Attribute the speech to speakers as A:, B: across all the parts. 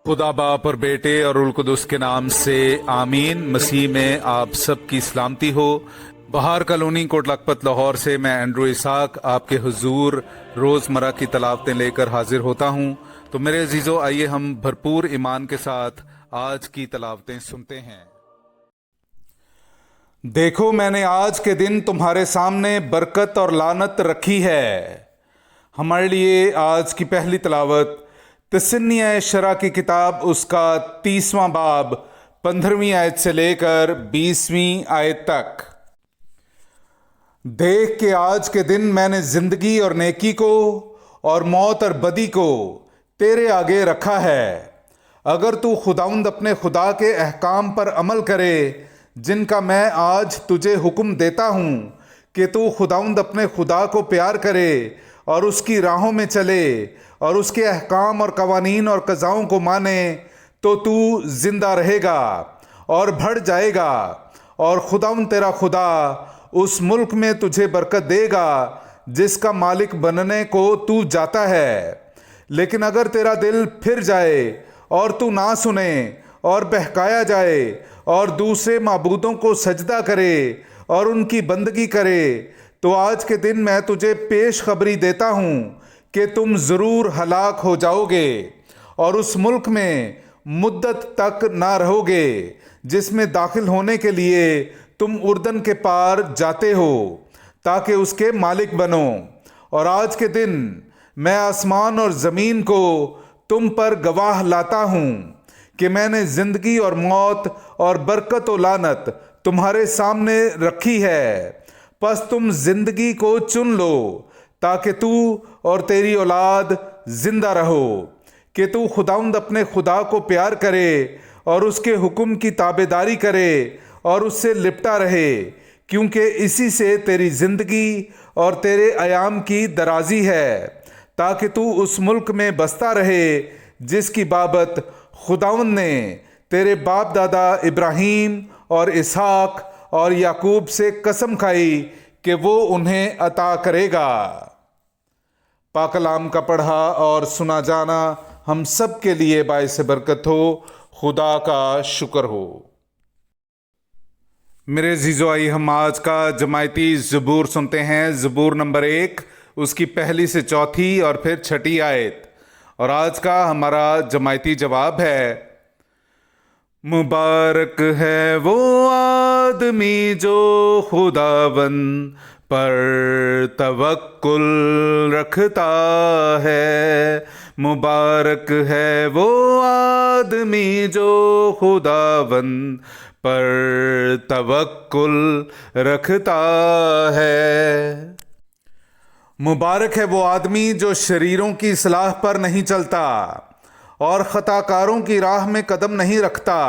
A: खुदा बाप और बेटे और उल कुदस के नाम से आमीन। मसीह में आप सब की सलामती हो। बहार कॉलोनी कोट लखपत लाहौर से मैं एंड्रू इसाक आपके हुजूर रोज़मर्रा की तलावतें लेकर हाजिर होता हूँ। तो मेरे अजीज़ों, आइए हम भरपूर ईमान के साथ आज की तलावतें सुनते हैं। देखो, मैंने आज के दिन तुम्हारे सामने बरकत और लानत रखी है। हमारे लिए आज की पहली तलावत तसन्निया शरा की किताब उसका 30वां बाब 15वीं आयत से लेकर 20वीं आयत तक। देख के आज के दिन मैंने जिंदगी और नेकी को और मौत और बदी को तेरे आगे रखा है। अगर तू खुदाउंद अपने खुदा के अहकाम पर अमल करे जिनका मैं आज तुझे हुक्म देता हूँ कि तू खुदाउंद अपने खुदा को प्यार करे और उसकी राहों में चले और उसके अहकाम और कवानीन और कज़ाओं को माने, तो तू जिंदा रहेगा और बढ़ जाएगा और खुदाउंद तेरा खुदा उस मुल्क में तुझे बरकत देगा जिसका मालिक बनने को तू जाता है। लेकिन अगर तेरा दिल फिर जाए और तू ना सुने और बहकाया जाए और दूसरे माबूदों को सजदा करे और उनकी बंदगी करे, तो आज के दिन मैं तुझे पेश खबरी देता हूँ कि तुम ज़रूर हलाक हो जाओगे और उस मुल्क में मुद्दत तक ना रहोगे जिसमें दाखिल होने के लिए तुम उर्दन के पार जाते हो ताकि उसके मालिक बनो। और आज के दिन मैं आसमान और ज़मीन को तुम पर गवाह लाता हूँ कि मैंने ज़िंदगी और मौत और बरकत और लानत तुम्हारे सामने रखी है। बस तुम ज़िंदगी को चुन लो ताकि तू और तेरी औलाद ज़िंदा रहो, कि तू खुदाउंद अपने खुदा को प्यार करे और उसके हुक्म की ताबेदारी करे और उससे लिपटा रहे, क्योंकि इसी से तेरी ज़िंदगी और तेरे अयाम की दराजी है, ताकि तू उस मुल्क में बसता रहे जिसकी बाबत खुदाउंद ने तेरे बाप दादा इब्राहीम और इसहाक और याकूब से कसम खाई कि वो उन्हें अता करेगा। पाक कलाम का पढ़ा और सुना जाना हम सब के लिए बाइस बरकत हो। खुदा का शुक्र हो। मेरे अजीज़ो, आइए हम आज का जमायती ज़बूर सुनते हैं। ज़बूर नंबर 1, उसकी पहली से चौथी और फिर छठी आयत। और आज का हमारा जमायती जवाब है, मुबारक है वो आदमी जो खुदावंद पर तवक्कुल रखता है। मुबारक है वो आदमी जो खुदावंद पर तवक्कुल रखता है। मुबारक है वो आदमी जो शरीरों की इस्लाह पर नहीं चलता और ख़ताकारों की राह में कदम नहीं रखता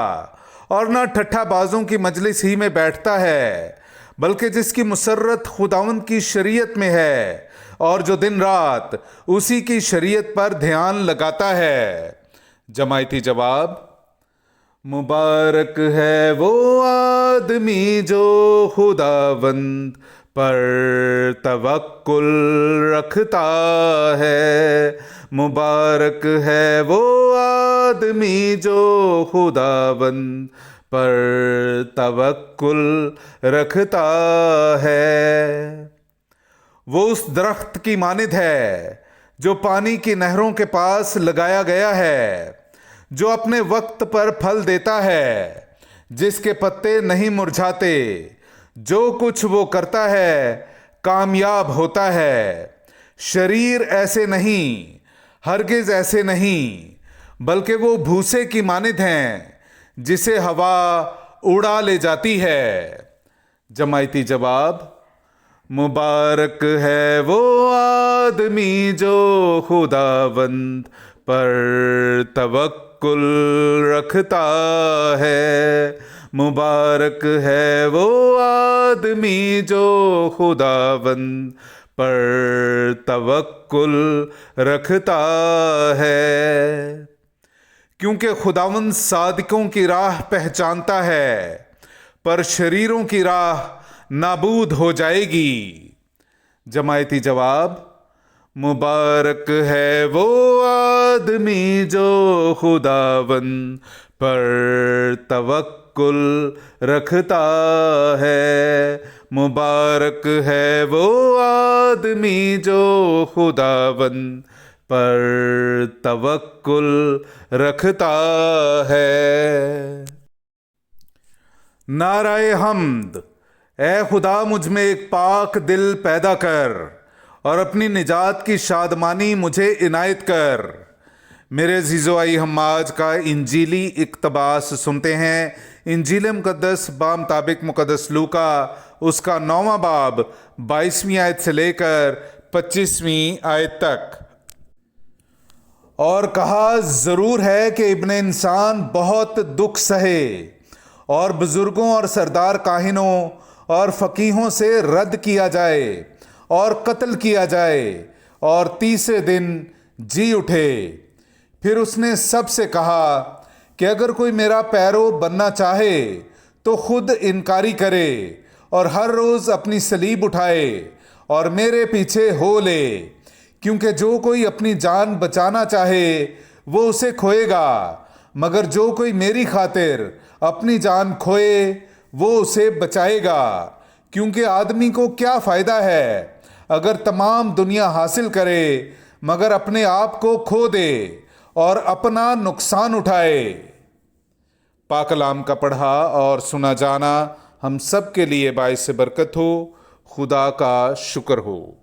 A: और न ठट्ठाबाजों की मजलिस ही में बैठता है, बल्कि जिसकी मुसर्रत खुदावंद की शरीयत में है और जो दिन रात उसी की शरीयत पर ध्यान लगाता है। जमायती जवाब, मुबारक है वो आदमी जो खुदावंद पर तवक्कुल रखता है। मुबारक है वो आदमी जो खुदावंद पर तवक्कुल रखता है। वो उस दरख्त की मानिद है जो पानी की नहरों के पास लगाया गया है, जो अपने वक्त पर फल देता है, जिसके पत्ते नहीं मुरझाते। जो कुछ वो करता है कामयाब होता है। शरीर ऐसे नहीं, हरगिज ऐसे नहीं, बल्कि वो भूसे की मानिद हैं जिसे हवा उड़ा ले जाती है। जमायती जवाब, मुबारक है वो आदमी जो खुदावंद पर तवक्कुल रखता है। मुबारक है वो आदमी जो खुदावंद पर तवक्कुल रखता है। क्योंकि खुदावंद सादिकों की राह पहचानता है, पर शरीरों की राह नाबूद हो जाएगी। जमायती जवाब, मुबारक है वो आदमी जो खुदावंद पर तवक्कुल रखता है। मुबारक है वो आदमी जो खुदावंद पर तवक्कुल रखता है। नाराए हम्द। ए खुदा, मुझ में एक पाक दिल पैदा कर और अपनी निजात की शादमानी मुझे इनायत कर। मेरे अज़ीज़ो, आई हम आज का इंजीली इक़्तबास सुनते हैं। इंजील मुक़द्दस बामुताबिक मुक़द्दस लूका उसका 9वां बाब 22वीं आयत से लेकर 25वीं आयत तक। और कहा, ज़रूर है कि इब्ने इंसान बहुत दुख सहे और बुज़ुर्गों और सरदार काहिनों और फ़कीहों से रद्द किया जाए और कत्ल किया जाए और तीसरे दिन जी उठे। फिर उसने सबसे कहा कि अगर कोई मेरा पैरो बनना चाहे तो खुद इनकारी करे और हर रोज़ अपनी सलीब उठाए और मेरे पीछे हो ले। क्योंकि जो कोई अपनी जान बचाना चाहे वो उसे खोएगा, मगर जो कोई मेरी खातिर अपनी जान खोए वो उसे बचाएगा। क्योंकि आदमी को क्या फ़ायदा है अगर तमाम दुनिया हासिल करे मगर अपने आप को खो दे और अपना नुकसान उठाए। पाक कलाम का पढ़ा और सुना जाना हम सब के लिए बाइस बरकत हो। खुदा का शुक्र हो।